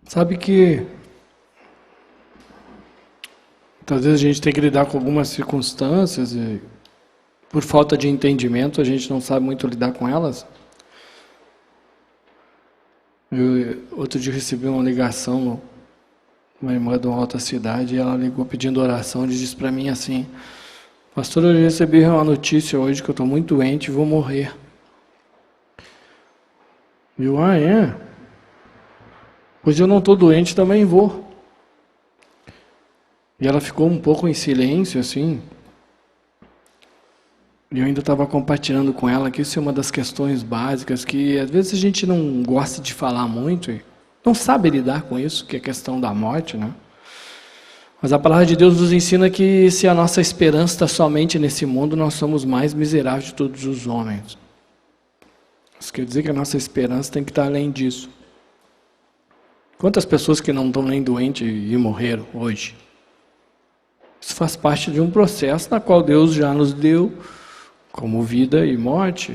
Sabe que às vezes a gente tem que lidar com algumas circunstâncias e por falta de entendimento a gente não sabe muito lidar com elas. Outro dia recebi uma ligação, uma irmã de uma outra cidade, e ela ligou pedindo oração e disse para mim assim: pastor, eu recebi uma notícia hoje que eu estou muito doente e vou morrer. E eu, é? Pois eu não estou doente, também vou. E ela ficou um pouco em silêncio, assim. E eu ainda estava compartilhando com ela que isso é uma das questões básicas que às vezes a gente não gosta de falar muito e não sabe lidar com isso, que é a questão da morte, né? Mas a palavra de Deus nos ensina que se a nossa esperança está somente nesse mundo, nós somos mais miseráveis de todos os homens. Isso quer dizer que a nossa esperança tem que estar além disso. Quantas pessoas que não estão nem doentes e morreram hoje? Isso faz parte de um processo na qual Deus já nos deu como vida e morte.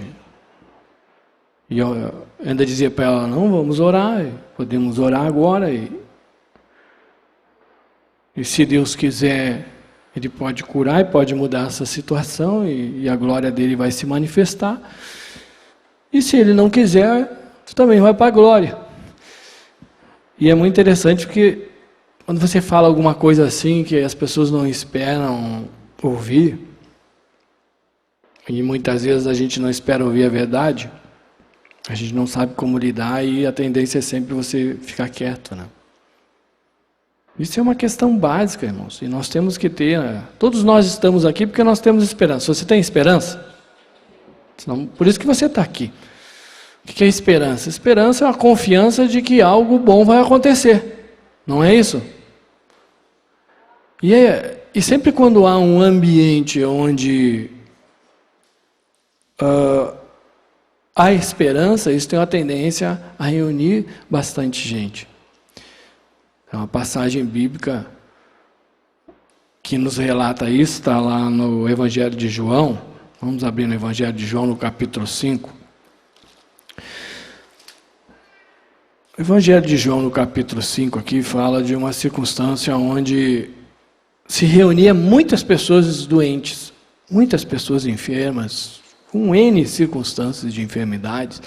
E eu ainda dizia para ela, não, vamos orar, podemos orar agora. E se Deus quiser, Ele pode curar e pode mudar essa situação e a glória dele vai se manifestar. E se Ele não quiser, tu também vai para a glória. E é muito interessante porque quando você fala alguma coisa assim que as pessoas não esperam ouvir, e muitas vezes a gente não espera ouvir a verdade, a gente não sabe como lidar e a tendência é sempre você ficar quieto, né? Isso é uma questão básica, irmãos, e nós temos que ter, né? Todos nós estamos aqui porque nós temos esperança. Você tem esperança? Senão, por isso que você está aqui. O que é esperança? Esperança é a confiança de que algo bom vai acontecer, não é isso? E sempre quando há um ambiente onde há esperança, isso tem uma tendência a reunir bastante gente. É uma passagem bíblica que nos relata isso, está lá no Evangelho de João. Vamos abrir no Evangelho de João, no capítulo 5. O Evangelho de João, no capítulo 5, aqui fala de uma circunstância onde se reunia muitas pessoas doentes, muitas pessoas enfermas, com N circunstâncias de enfermidades.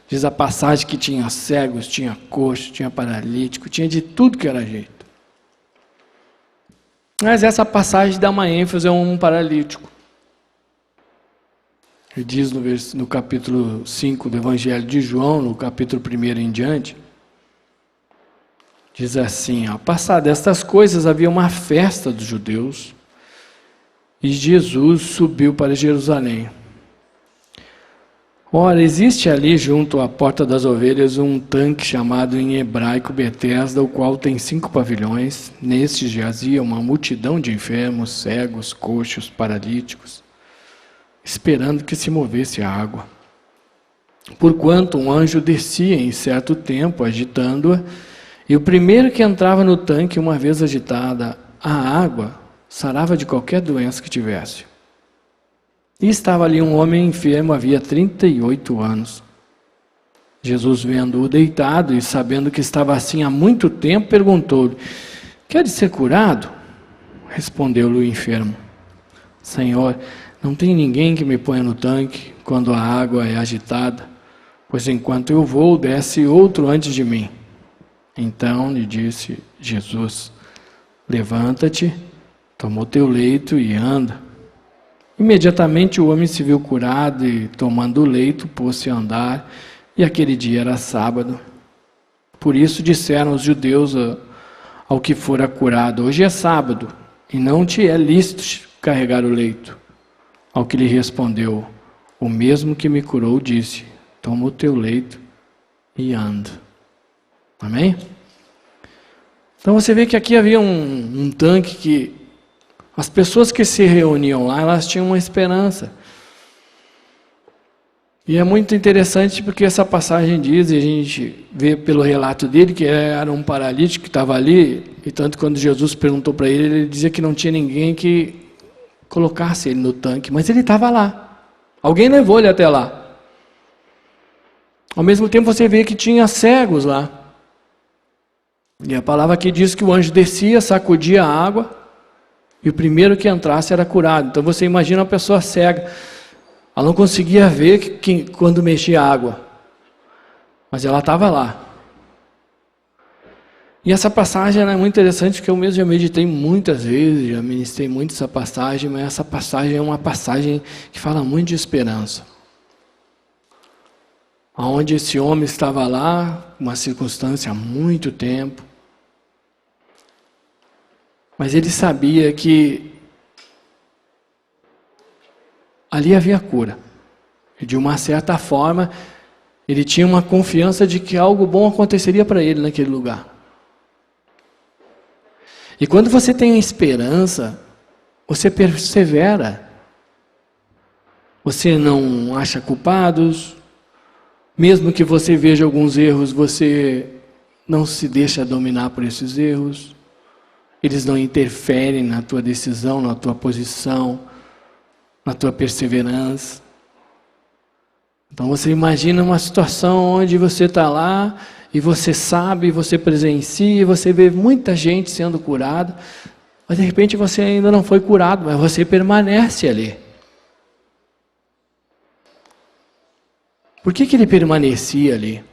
Diz a passagem que tinha cegos, tinha coxo, tinha paralítico, tinha de tudo que era jeito. Mas essa passagem dá uma ênfase a um paralítico. Ele diz no capítulo 5 do Evangelho de João, no capítulo 1 em diante, diz assim, ó, passado estas coisas havia uma festa dos judeus e Jesus subiu para Jerusalém. Ora, existe ali junto à porta das ovelhas um tanque chamado em hebraico Betesda, o qual tem 5 pavilhões. Nestes jazia uma multidão de enfermos, cegos, coxos, paralíticos, esperando que se movesse a água. Porquanto um anjo descia em certo tempo, agitando-a, e o primeiro que entrava no tanque, uma vez agitada a água, sarava de qualquer doença que tivesse. E estava ali um homem enfermo, havia 38 anos. Jesus, vendo-o deitado e sabendo que estava assim há muito tempo, perguntou-lhe, queres ser curado? Respondeu-lhe o enfermo, Senhor, não tem ninguém que me ponha no tanque quando a água é agitada, pois enquanto eu vou, desce outro antes de mim. Então lhe disse Jesus, levanta-te, toma o teu leito e anda. Imediatamente o homem se viu curado e, tomando o leito, pôs-se a andar, e aquele dia era sábado. Por isso disseram os judeus ao que fora curado, hoje é sábado, e não te é lícito carregar o leito. Ao que lhe respondeu, o mesmo que me curou disse, toma o teu leito e anda. Amém? Então você vê que aqui havia um tanque que as pessoas que se reuniam lá, elas tinham uma esperança. E é muito interessante porque essa passagem diz, e a gente vê pelo relato dele, que era um paralítico que estava ali, e tanto quando Jesus perguntou para ele, ele dizia que não tinha ninguém que colocasse ele no tanque, mas ele estava lá. Alguém levou ele até lá. Ao mesmo tempo você vê que tinha cegos lá. E a palavra aqui diz que o anjo descia, sacudia a água, e o primeiro que entrasse era curado. Então você imagina uma pessoa cega, ela não conseguia ver quando mexia a água, mas ela estava lá. E essa passagem é muito interessante, porque eu mesmo já meditei muitas vezes, já ministrei muito essa passagem, mas essa passagem é uma passagem que fala muito de esperança. Onde esse homem estava lá, uma circunstância há muito tempo, mas ele sabia que ali havia cura. E de uma certa forma, ele tinha uma confiança de que algo bom aconteceria para ele naquele lugar. E quando você tem esperança, você persevera. Você não acha culpados. Mesmo que você veja alguns erros, você não se deixa dominar por esses erros. Eles não interferem na tua decisão, na tua posição, na tua perseverança. Então você imagina uma situação onde você está lá, e você sabe, você presencia, você vê muita gente sendo curada, mas de repente você ainda não foi curado, mas você permanece ali. Por que ele permanecia ali?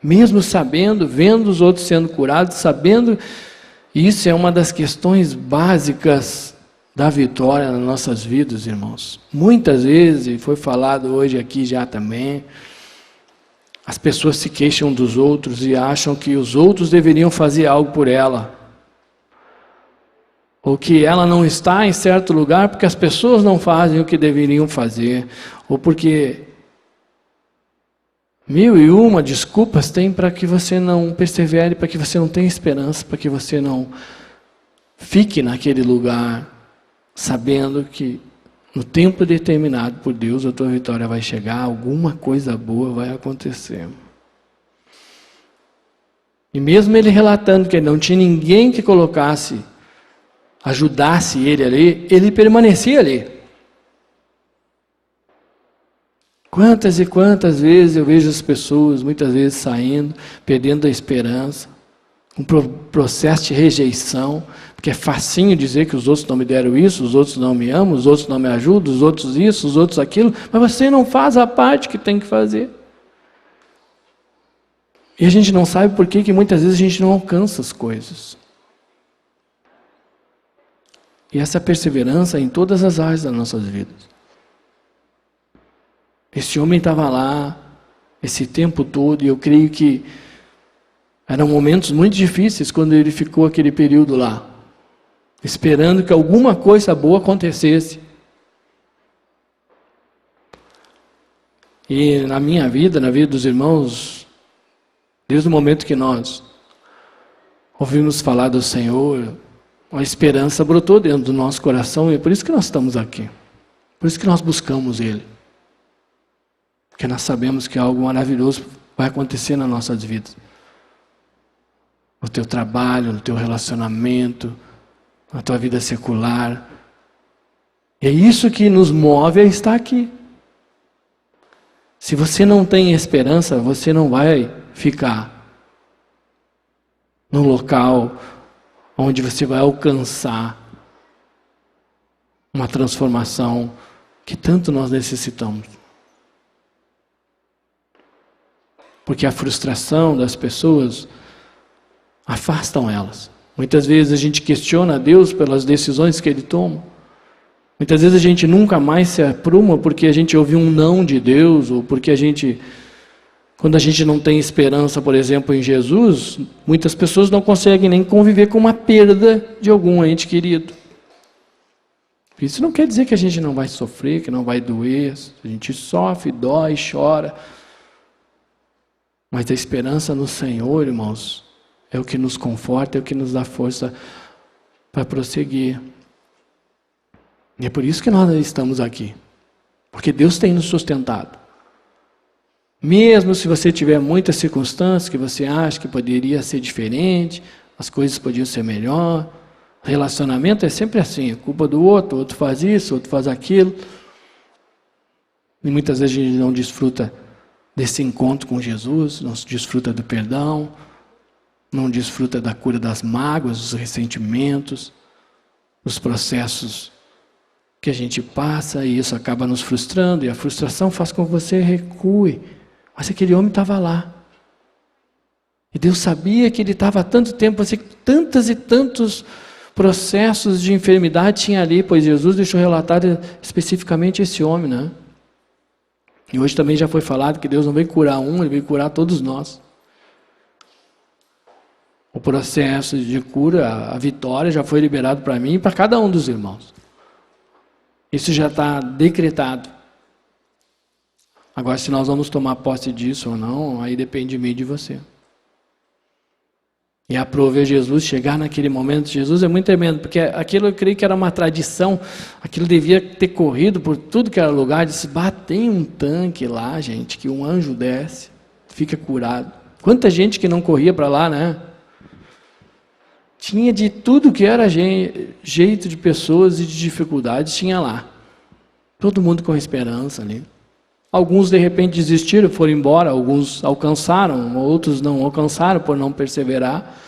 Mesmo sabendo, vendo os outros sendo curados, sabendo, isso é uma das questões básicas da vitória nas nossas vidas, irmãos. Muitas vezes, e foi falado hoje aqui já também, as pessoas se queixam dos outros e acham que os outros deveriam fazer algo por ela. Ou que ela não está em certo lugar porque as pessoas não fazem o que deveriam fazer. Ou porque 1001 desculpas tem para que você não persevere, para que você não tenha esperança, para que você não fique naquele lugar, sabendo que no tempo determinado por Deus, a tua vitória vai chegar, alguma coisa boa vai acontecer. E mesmo ele relatando que não tinha ninguém que colocasse, ajudasse ele ali, ele permanecia ali. Quantas e quantas vezes eu vejo as pessoas, muitas vezes saindo, perdendo a esperança, um processo de rejeição, porque é facinho dizer que os outros não me deram isso, os outros não me amam, os outros não me ajudam, os outros isso, os outros aquilo, mas você não faz a parte que tem que fazer. E a gente não sabe por que muitas vezes a gente não alcança as coisas. E essa perseverança em todas as áreas das nossas vidas. Esse homem estava lá, esse tempo todo, e eu creio que eram momentos muito difíceis quando ele ficou aquele período lá, esperando que alguma coisa boa acontecesse. E na minha vida, na vida dos irmãos, desde o momento que nós ouvimos falar do Senhor, a esperança brotou dentro do nosso coração, e é por isso que nós estamos aqui. Por isso que nós buscamos Ele. Porque nós sabemos que algo maravilhoso vai acontecer nas nossas vidas. No teu trabalho, no teu relacionamento, na tua vida secular. E é isso que nos move a estar aqui. Se você não tem esperança, você não vai ficar num local onde você vai alcançar uma transformação que tanto nós necessitamos. Porque a frustração das pessoas afastam elas. Muitas vezes a gente questiona a Deus pelas decisões que Ele toma. Muitas vezes a gente nunca mais se apruma porque a gente ouviu um não de Deus, ou porque quando a gente não tem esperança, por exemplo, em Jesus, muitas pessoas não conseguem nem conviver com uma perda de algum ente querido. Isso não quer dizer que a gente não vai sofrer, que não vai doer. A gente sofre, dói, chora. Mas a esperança no Senhor, irmãos, é o que nos conforta, é o que nos dá força para prosseguir. E é por isso que nós estamos aqui. Porque Deus tem nos sustentado. Mesmo se você tiver muitas circunstâncias que você acha que poderia ser diferente, as coisas podiam ser melhor. Relacionamento é sempre assim, é culpa do outro, o outro faz isso, o outro faz aquilo. E muitas vezes a gente não desfruta desse encontro com Jesus, não desfruta do perdão. não desfruta da cura das mágoas, dos ressentimentos, dos processos que a gente passa, e isso acaba nos frustrando, e a frustração faz com que você recue. Mas aquele homem estava lá. E Deus sabia que ele estava há tanto tempo, assim, tantos e tantos processos de enfermidade tinha ali, pois Jesus deixou relatado especificamente esse homem, né? E hoje também já foi falado que Deus não veio curar um, Ele veio curar todos nós. O processo de cura, a vitória já foi liberado para mim e para cada um dos irmãos. Isso já está decretado. Agora, se nós vamos tomar posse disso ou não, aí depende de mim e de você. E aprover Jesus, chegar naquele momento, Jesus é muito tremendo, porque aquilo eu creio que era uma tradição, aquilo devia ter corrido por tudo que era lugar, disse, tem um tanque lá, gente, que um anjo desce, fica curado. Quanta gente que não corria para lá, né? Tinha de tudo que era jeito de pessoas e de dificuldades, tinha lá. Todo mundo com esperança ali. Alguns de repente desistiram, foram embora, alguns alcançaram, outros não alcançaram por não perseverar.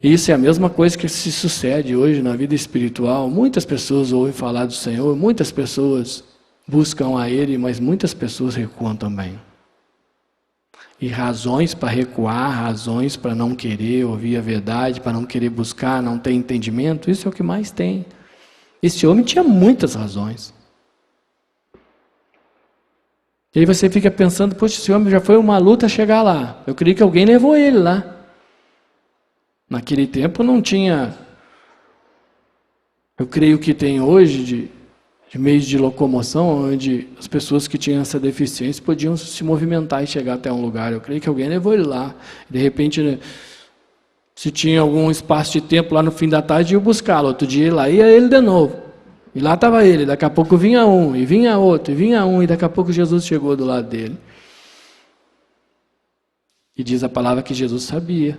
Isso é a mesma coisa que se sucede hoje na vida espiritual. Muitas pessoas ouvem falar do Senhor, muitas pessoas buscam a Ele, mas muitas pessoas recuam também. E razões para recuar, razões para não querer ouvir a verdade, para não querer buscar, não ter entendimento, isso é o que mais tem. Esse homem tinha muitas razões. E aí você fica pensando, poxa, esse homem já foi uma luta chegar lá. Eu creio que alguém levou ele lá. Naquele tempo não tinha, eu creio que tem hoje, de meios de locomoção, onde as pessoas que tinham essa deficiência podiam se movimentar e chegar até um lugar. Eu creio que alguém levou ele lá. De repente, se tinha algum espaço de tempo lá no fim da tarde, ia buscá-lo. Outro dia lá ia ele de novo. E lá estava ele. Daqui a pouco vinha um, e vinha outro, e vinha um, e daqui a pouco Jesus chegou do lado dele. E diz a palavra que Jesus sabia.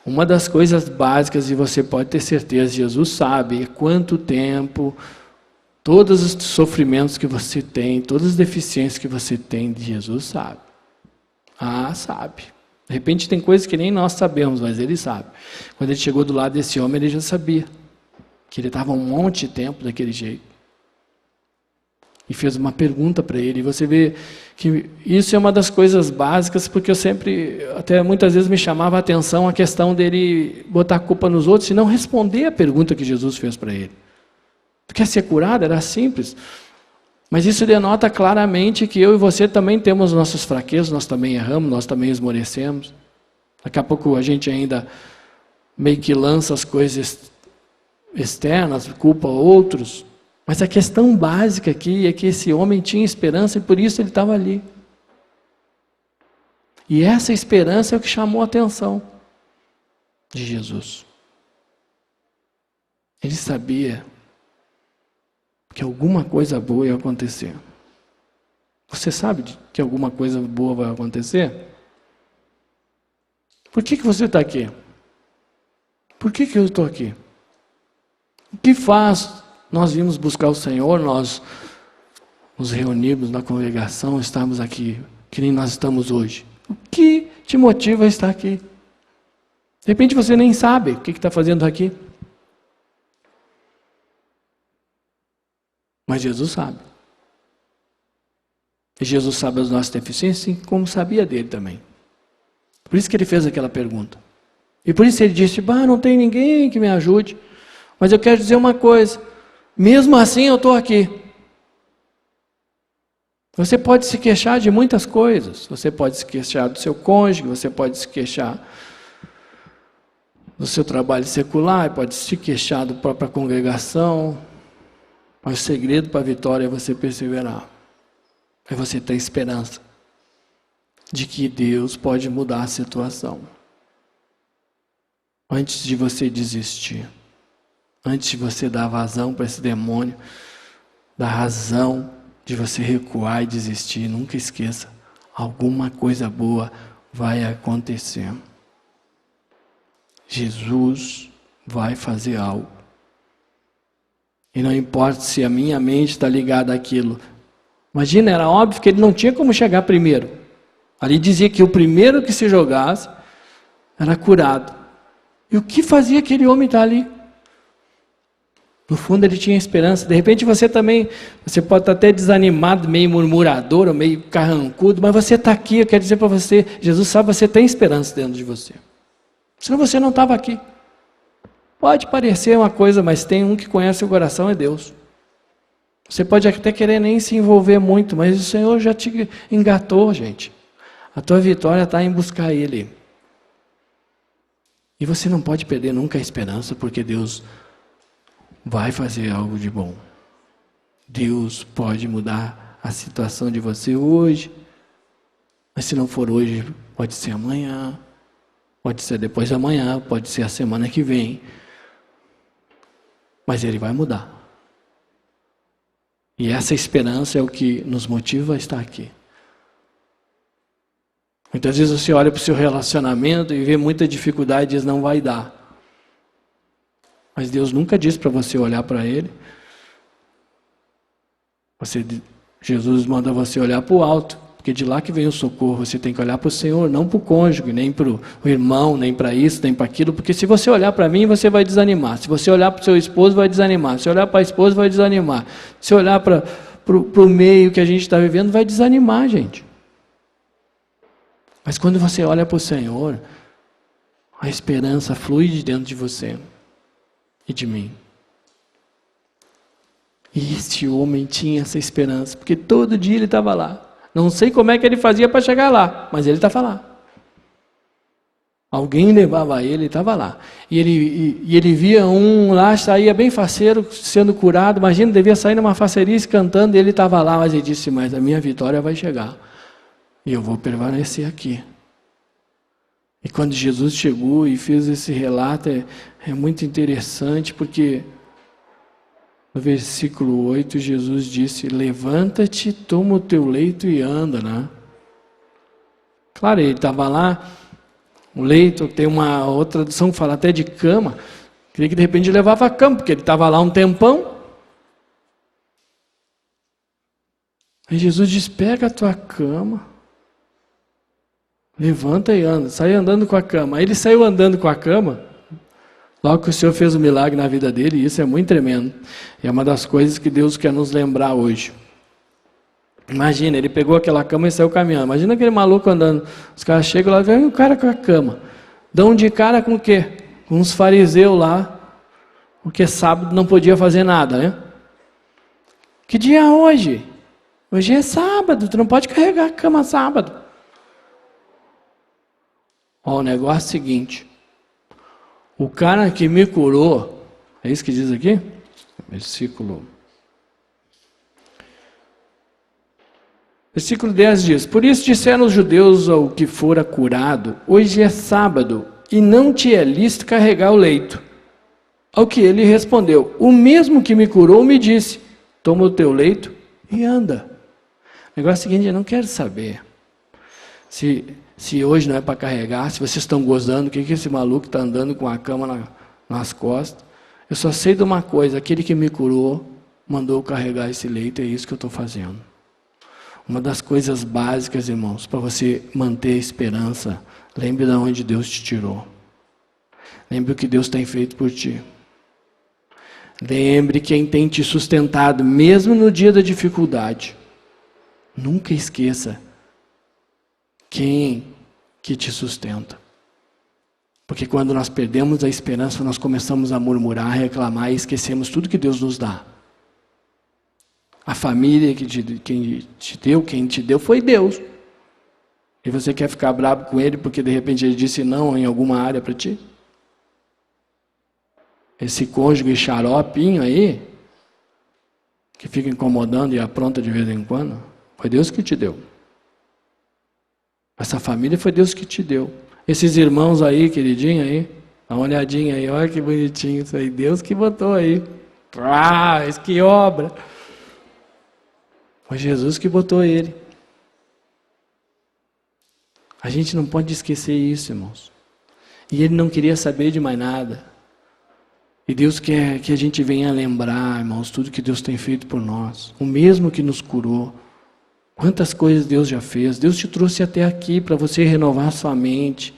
Uma das coisas básicas, e você pode ter certeza, Jesus sabe quanto tempo, todos os sofrimentos que você tem, todas as deficiências que você tem, Jesus sabe. Sabe. De repente tem coisas que nem nós sabemos, mas Ele sabe. Quando Ele chegou do lado desse homem, Ele já sabia que ele estava um monte de tempo daquele jeito. E fez uma pergunta para ele. E você vê que isso é uma das coisas básicas, porque eu sempre, até muitas vezes me chamava a atenção a questão dele botar a culpa nos outros e não responder a pergunta que Jesus fez para ele. Tu quer ser curado? Era simples. Mas isso denota claramente que eu e você também temos nossas fraquezas, nós também erramos, nós também esmorecemos. Daqui a pouco a gente ainda meio que lança as coisas externas, culpa outros. Mas a questão básica aqui é que esse homem tinha esperança e por isso ele estava ali. E essa esperança é o que chamou a atenção de Jesus. Ele sabia que alguma coisa boa ia acontecer. Você sabe que alguma coisa boa vai acontecer? Por que você está aqui? Por que eu estou aqui? O que faz nós vimos buscar o Senhor, nós nos reunimos na congregação, estamos aqui, que nem nós estamos hoje? O que te motiva a estar aqui? De repente você nem sabe o que está fazendo aqui. Mas Jesus sabe. E Jesus sabe as nossas deficiências, assim como sabia dele também. Por isso que ele fez aquela pergunta. E por isso ele disse, não tem ninguém que me ajude. Mas eu quero dizer uma coisa, mesmo assim eu estou aqui. Você pode se queixar de muitas coisas. Você pode se queixar do seu cônjuge, você pode se queixar do seu trabalho secular, pode se queixar da própria congregação. Mas o segredo para a vitória é você perseverar. É você ter esperança de que Deus pode mudar a situação. Antes de você desistir. Antes de você dar vazão para esse demônio, dar razão de você recuar e desistir, nunca esqueça, alguma coisa boa vai acontecer. Jesus vai fazer algo. E não importa se a minha mente está ligada àquilo. Imagina, era óbvio que ele não tinha como chegar primeiro. Ali dizia que o primeiro que se jogasse era curado. E o que fazia aquele homem estar ali? No fundo ele tinha esperança. De repente você também, você pode estar até desanimado, meio murmurador, ou meio carrancudo, mas você está aqui, eu quero dizer para você, Jesus sabe que você tem esperança dentro de você. Senão você não estava aqui. Pode parecer uma coisa, mas tem um que conhece o coração, é Deus. Você pode até querer nem se envolver muito, mas o Senhor já te engatou, gente. A tua vitória está em buscar Ele. E você não pode perder nunca a esperança, porque Deus vai fazer algo de bom. Deus pode mudar a situação de você hoje, mas se não for hoje, pode ser amanhã, pode ser depois de amanhã, pode ser a semana que vem, mas Ele vai mudar. E essa esperança é o que nos motiva a estar aqui. Muitas vezes você olha para o seu relacionamento e vê muita dificuldade e diz, não vai dar. Mas Deus nunca disse para você olhar para Ele. Jesus manda você olhar para o alto, porque de lá que vem o socorro. Você tem que olhar para o Senhor, não para o cônjuge, nem para o irmão, nem para isso, nem para aquilo. Porque se você olhar para mim, você vai desanimar. Se você olhar para o seu esposo, vai desanimar. Se olhar para a esposa, vai desanimar. Se olhar para o meio que a gente está vivendo, vai desanimar, gente. Mas quando você olha para o Senhor, a esperança flui de dentro de você e de mim. E este homem tinha essa esperança, porque todo dia ele estava lá. Não sei como é que ele fazia para chegar lá, mas ele estava lá. Alguém levava ele estava lá. E ele via um lá, saía bem faceiro, sendo curado. Imagina, devia sair numa facerice cantando, e ele estava lá, mas ele disse, mas a minha vitória vai chegar. E eu vou permanecer aqui. E quando Jesus chegou e fez esse relato, é muito interessante, porque no versículo 8, Jesus disse, levanta-te, toma o teu leito e anda, né? Claro, ele estava lá, o leito, tem uma outra tradução que fala até de cama, queria que de repente ele levava a cama, porque ele estava lá um tempão. Aí Jesus diz, pega a tua cama, levanta e anda, sai andando com a cama. Aí ele saiu andando com a cama, logo que o Senhor fez um milagre na vida dele, e isso é muito tremendo. É uma das coisas que Deus quer nos lembrar hoje. Imagina, ele pegou aquela cama e saiu caminhando. Imagina aquele maluco andando. Os caras chegam lá e vem o cara com a cama. Dão de cara com o quê? Com uns fariseus lá, porque sábado não podia fazer nada, né? Que dia é hoje? Hoje é sábado, tu não pode carregar a cama sábado. Ó, o negócio é o seguinte. O cara que me curou, é isso que diz aqui? Versículo 10 diz, por isso disseram os judeus ao que fora curado, hoje é sábado, e não te é lícito carregar o leito. Ao que ele respondeu, o mesmo que me curou me disse, toma o teu leito e anda. O negócio é o seguinte, eu não quero saber se hoje não é para carregar, se vocês estão gozando, o que esse maluco está andando com a cama nas costas. Eu só sei de uma coisa, aquele que me curou, mandou carregar esse leito, é isso que eu estou fazendo. Uma das coisas básicas, irmãos, para você manter a esperança, lembre de onde Deus te tirou. Lembre o que Deus tem feito por ti. Lembre quem tem te sustentado, mesmo no dia da dificuldade. Nunca esqueça quem que te sustenta. Porque quando nós perdemos a esperança, nós começamos a murmurar, a reclamar e esquecemos tudo que Deus nos dá. A família quem te deu foi Deus. E você quer ficar bravo com Ele porque de repente Ele disse não em alguma área para ti? Esse cônjuge xaropinho aí, que fica incomodando e apronta de vez em quando, foi Deus que te deu. Essa família foi Deus que te deu. Esses irmãos aí, queridinho aí, dá uma olhadinha aí, olha que bonitinho isso aí, Deus que botou aí. Ah, isso que obra! Foi Jesus que botou ele. A gente não pode esquecer isso, irmãos. E ele não queria saber de mais nada. E Deus quer que a gente venha lembrar, irmãos, tudo que Deus tem feito por nós. O mesmo que nos curou. Quantas coisas Deus já fez. Deus te trouxe até aqui para você renovar sua mente.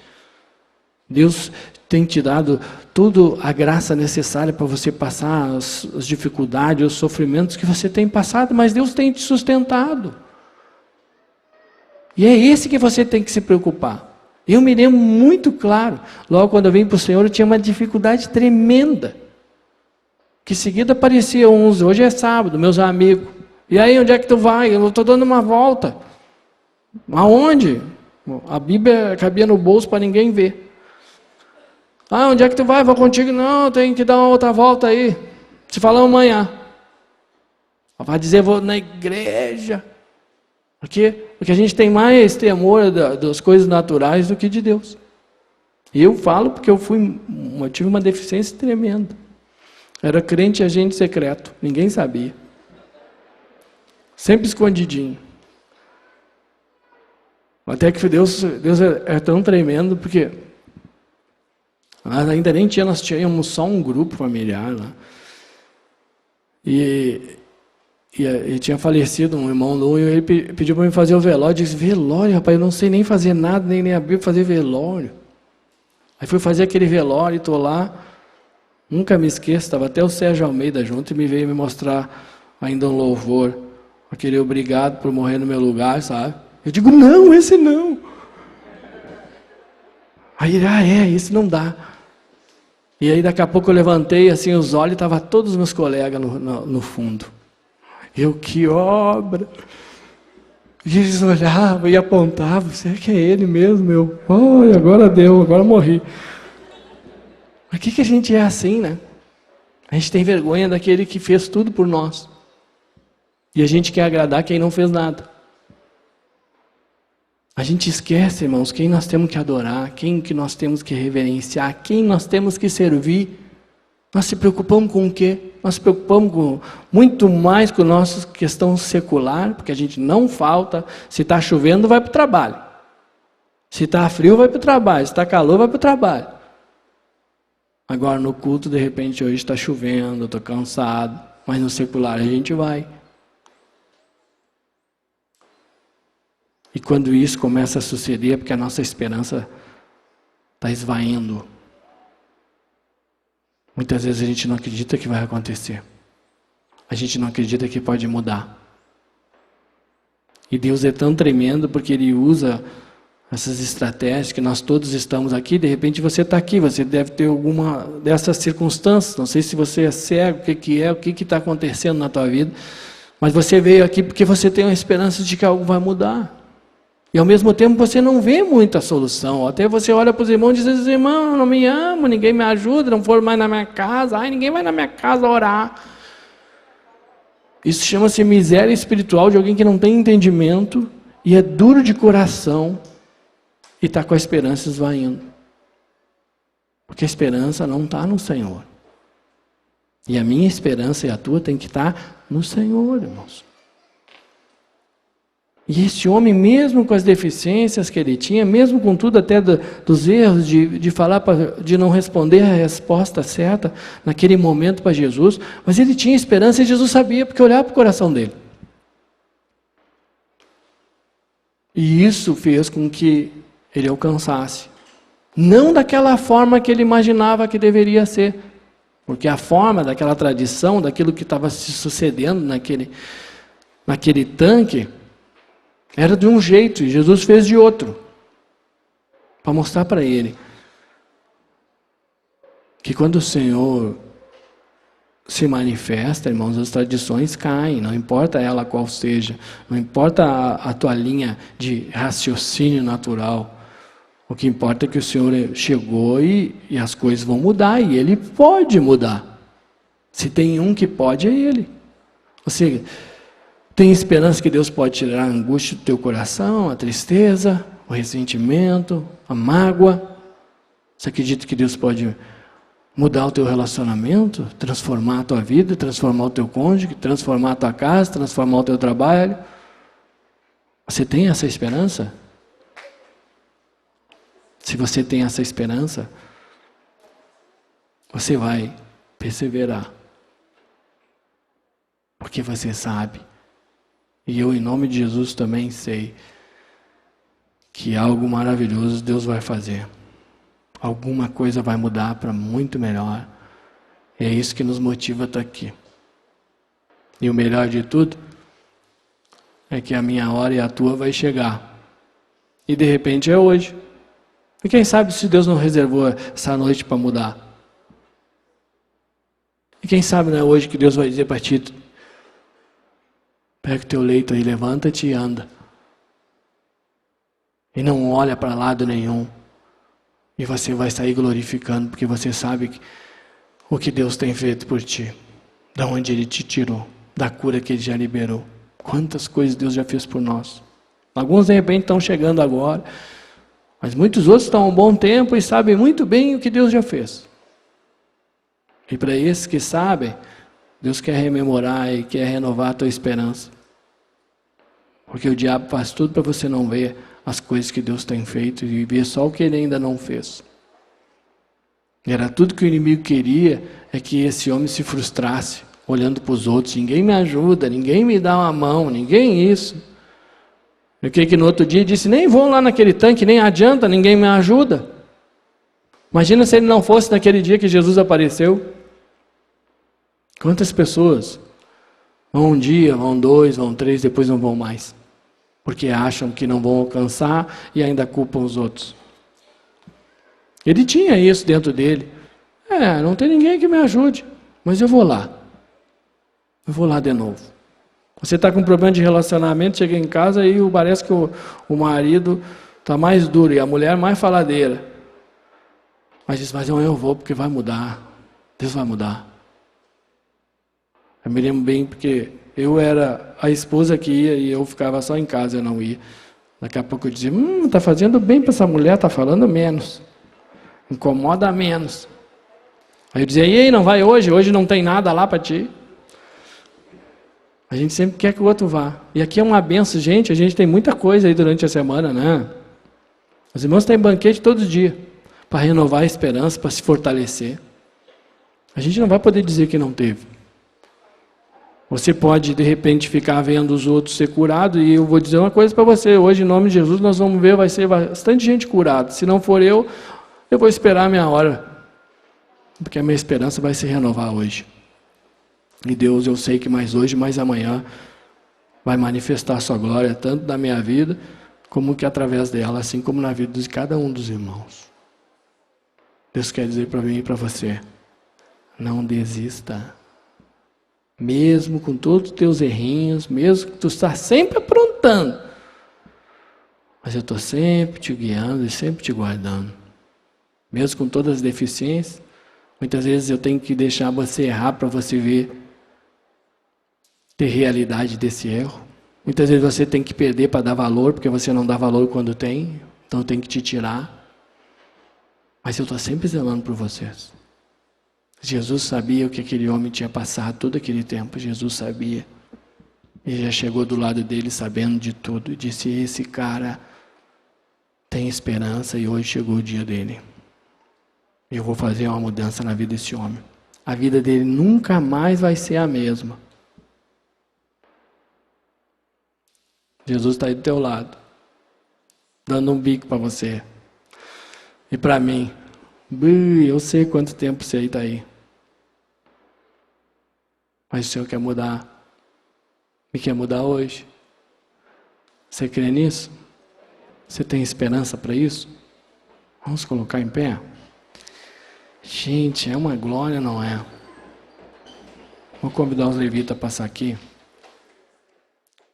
Deus tem te dado toda a graça necessária para você passar as dificuldades, os sofrimentos que você tem passado, mas Deus tem te sustentado. E é esse que você tem que se preocupar. Eu me lembro muito claro, logo quando eu vim para o Senhor, eu tinha uma dificuldade tremenda. Que em seguida aparecia uns, hoje é sábado, meus amigos. E aí, onde é que tu vai? Eu estou dando uma volta. Aonde? A Bíblia cabia no bolso para ninguém ver. Ah, onde é que tu vai? Vou contigo. Não, tem que dar uma outra volta aí. Se falar amanhã. Vai dizer, vou na igreja. Por quê? Porque a gente tem mais temor das coisas naturais do que de Deus. E eu falo porque eu tive uma deficiência tremenda. Era crente e agente secreto. Ninguém sabia. Sempre escondidinho. Até que Deus é tão tremendo, porque ainda nem tinha, nós tínhamos só um grupo familiar lá. E tinha falecido um irmão do e ele pediu para mim fazer o velório. Eu disse, velório, rapaz, eu não sei nem fazer nada, nem abrir para fazer velório. Aí fui fazer aquele velório, estou lá, nunca me esqueço, estava até o Sérgio Almeida junto e me veio me mostrar ainda um louvor. Aquele obrigado por morrer no meu lugar, sabe? Eu digo, não, esse não. Aí ele, esse não dá. E aí daqui a pouco eu levantei assim os olhos e estavam todos os meus colegas no fundo. Eu, que obra! E eles olhavam e apontavam, será que é ele mesmo? Eu, olha, agora deu, agora morri. Mas que a gente é assim, né? A gente tem vergonha daquele que fez tudo por nós. E a gente quer agradar quem não fez nada. A gente esquece, irmãos, quem nós temos que adorar, quem que nós temos que reverenciar, quem nós temos que servir. Nós se preocupamos com o quê? Nós se preocupamos muito mais com a nossa questão secular, porque a gente não falta. Se está chovendo, vai para o trabalho. Se está frio, vai para o trabalho. Se está calor, vai para o trabalho. Agora no culto, de repente, hoje está chovendo, estou cansado, mas no secular a gente vai. E quando isso começa a suceder, é porque a nossa esperança está esvaindo. Muitas vezes a gente não acredita que vai acontecer. A gente não acredita que pode mudar. E Deus é tão tremendo porque Ele usa essas estratégias que nós todos estamos aqui. De repente você está aqui, você deve ter alguma dessas circunstâncias. Não sei se você é cego, o que está acontecendo na tua vida. Mas você veio aqui porque você tem uma esperança de que algo vai mudar. E ao mesmo tempo você não vê muita solução. Até você olha para os irmãos e diz, irmão, não me amo, ninguém me ajuda, não foram mais na minha casa, ninguém vai na minha casa orar. Isso chama-se miséria espiritual de alguém que não tem entendimento e é duro de coração e está com a esperança esvaindo. Porque a esperança não está no Senhor. E a minha esperança e a tua tem que estar no Senhor, irmãos. E esse homem, mesmo com as deficiências que ele tinha, mesmo com tudo até dos erros, de falar, de não responder a resposta certa naquele momento para Jesus, mas ele tinha esperança e Jesus sabia, porque olhava para o coração dele. E isso fez com que ele alcançasse. Não daquela forma que ele imaginava que deveria ser, porque a forma daquela tradição, daquilo que estava se sucedendo naquele tanque, era de um jeito e Jesus fez de outro. Para mostrar para ele que quando o Senhor se manifesta, irmãos, as tradições caem, não importa ela qual seja, não importa a tua linha de raciocínio natural. O que importa é que o Senhor chegou e as coisas vão mudar e Ele pode mudar. Se tem um que pode, é Ele. Ou seja, tem esperança que Deus pode tirar a angústia do teu coração, a tristeza, o ressentimento, a mágoa. Você acredita que Deus pode mudar o teu relacionamento, transformar a tua vida, transformar o teu cônjuge, transformar a tua casa, transformar o teu trabalho? Você tem essa esperança? Se você tem essa esperança, você vai perseverar. Porque você sabe. E eu, em nome de Jesus, também sei que algo maravilhoso Deus vai fazer. alguma coisa vai mudar para muito melhor. E é isso que nos motiva a estar aqui. E o melhor de tudo é que a minha hora e a tua vai chegar. E de repente é hoje. E quem sabe se Deus não reservou essa noite para mudar? E quem sabe não é hoje que Deus vai dizer para ti: pega o teu leito aí, levanta-te e anda. E não olha para lado nenhum. E você vai sair glorificando, porque você sabe o que Deus tem feito por ti. Da onde Ele te tirou, da cura que Ele já liberou. Quantas coisas Deus já fez por nós. Alguns de repente estão chegando agora, mas muitos outros estão há um bom tempo e sabem muito bem o que Deus já fez. E para esses que sabem, Deus quer rememorar e quer renovar a tua esperança. Porque o diabo faz tudo para você não ver as coisas que Deus tem feito e ver só o que Ele ainda não fez. E era tudo que o inimigo queria, é que esse homem se frustrasse, olhando para os outros. Ninguém me ajuda, ninguém me dá uma mão, ninguém isso. Eu creio que no outro dia disse: nem vou lá naquele tanque, nem adianta, ninguém me ajuda. Imagina se ele não fosse naquele dia que Jesus apareceu. Quantas pessoas vão um dia, vão dois, vão três, depois não vão mais. Porque acham que não vão alcançar e ainda culpam os outros. Ele tinha isso dentro dele. Não tem ninguém que me ajude, mas eu vou lá. Eu vou lá de novo. Você está com um problema de relacionamento, chega em casa e parece que o marido está mais duro e a mulher mais faladeira. Mas diz: mas eu vou porque vai mudar. Deus vai mudar. Eu me lembro bem porque eu era a esposa que ia e eu ficava só em casa, eu não ia. Daqui a pouco eu dizia: está fazendo bem para essa mulher, está falando menos. Incomoda menos. Aí eu dizia: e aí, não vai hoje? Hoje não tem nada lá para ti. A gente sempre quer que o outro vá. E aqui é uma benção, gente. A gente tem muita coisa aí durante a semana, né? Os irmãos têm banquete todo dia para renovar a esperança, para se fortalecer. A gente não vai poder dizer que não teve. Você pode, de repente, ficar vendo os outros ser curados, e eu vou dizer uma coisa para você: hoje, em nome de Jesus, nós vamos ver, vai ser bastante gente curada. Se não for eu vou esperar a minha hora, porque a minha esperança vai se renovar hoje. E Deus, eu sei que mais hoje, mais amanhã, vai manifestar a sua glória, tanto na minha vida, como que através dela, assim como na vida de cada um dos irmãos. Deus quer dizer para mim e para você: não desista. Mesmo com todos os teus errinhos, mesmo que tu está sempre aprontando, mas eu estou sempre te guiando e sempre te guardando. Mesmo com todas as deficiências, muitas vezes eu tenho que deixar você errar para você ver, ter realidade desse erro. Muitas vezes você tem que perder para dar valor, porque você não dá valor quando tem, então eu tenho que te tirar. Mas eu estou sempre zelando por vocês. Jesus sabia o que aquele homem tinha passado todo aquele tempo. Jesus sabia. E já chegou do lado dele sabendo de tudo. E disse: esse cara tem esperança e hoje chegou o dia dele. Eu vou fazer uma mudança na vida desse homem. A vida dele nunca mais vai ser a mesma. Jesus está aí do teu lado, dando um bico para você. E para mim, eu sei quanto tempo você está aí. Mas o Senhor quer mudar. E quer mudar hoje. Você crê nisso? Você tem esperança para isso? Vamos colocar em pé? Gente, é uma glória, não é? Vou convidar os levitas a passar aqui.